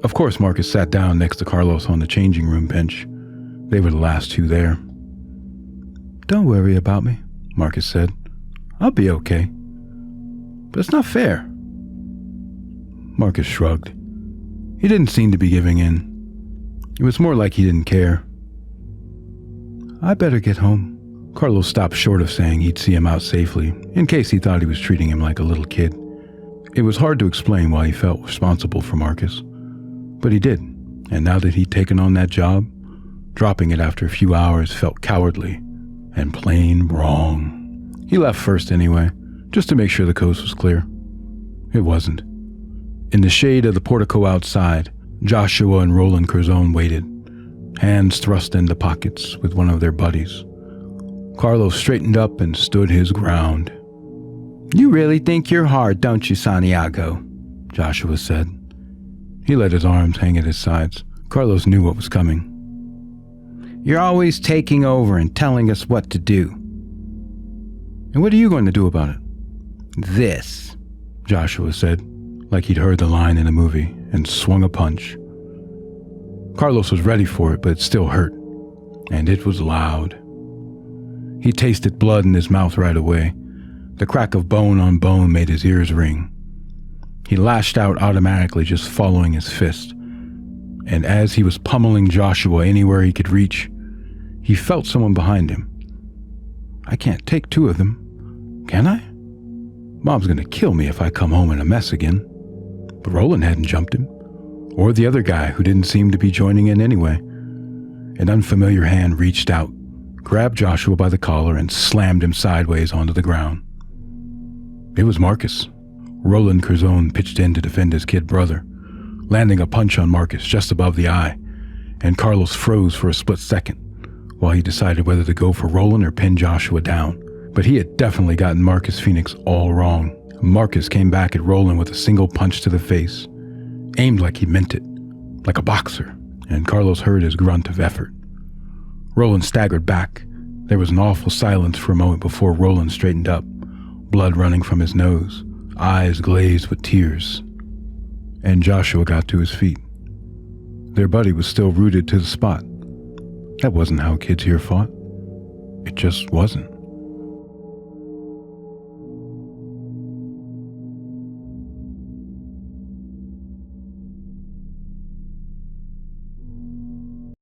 Of course, Marcus sat down next to Carlos on the changing room bench. They were the last two there. "Don't worry about me," Marcus said. "I'll be okay." "But it's not fair." Marcus shrugged. He didn't seem to be giving in. It was more like he didn't care. "I better get home." Carlos stopped short of saying he'd see him out safely, in case he thought he was treating him like a little kid. It was hard to explain why he felt responsible for Marcus, but he did, and now that he'd taken on that job, dropping it after a few hours felt cowardly and plain wrong. He left first anyway, just to make sure the coast was clear. It wasn't. In the shade of the portico outside, Joshua and Roland Curzon waited, hands thrust into pockets with one of their buddies. Carlos straightened up and stood his ground. "You really think you're hard, don't you, Santiago?" Joshua said. He let his arms hang at his sides. Carlos knew what was coming. "You're always taking over and telling us what to do." "And what are you going to do about it?" "This," Joshua said, like he'd heard the line in a movie, and swung a punch. Carlos was ready for it, but it still hurt, and it was loud. He tasted blood in his mouth right away. The crack of bone on bone made his ears ring. He lashed out automatically, just following his fist. And as he was pummeling Joshua anywhere he could reach, he felt someone behind him. "I can't take two of them, can I? Mom's gonna kill me if I come home in a mess again." But Roland hadn't jumped him, or the other guy who didn't seem to be joining in anyway. An unfamiliar hand reached out, grabbed Joshua by the collar, and slammed him sideways onto the ground. It was Marcus. Roland Curzon pitched in to defend his kid brother, landing a punch on Marcus just above the eye, and Carlos froze for a split second while he decided whether to go for Roland or pin Joshua down. But he had definitely gotten Marcus Fenix all wrong. Marcus came back at Roland with a single punch to the face, aimed like he meant it, like a boxer, and Carlos heard his grunt of effort. Roland staggered back. There was an awful silence for a moment before Roland straightened up, blood running from his nose, eyes glazed with tears. And Joshua got to his feet. Their buddy was still rooted to the spot. That wasn't how kids here fought. It just wasn't.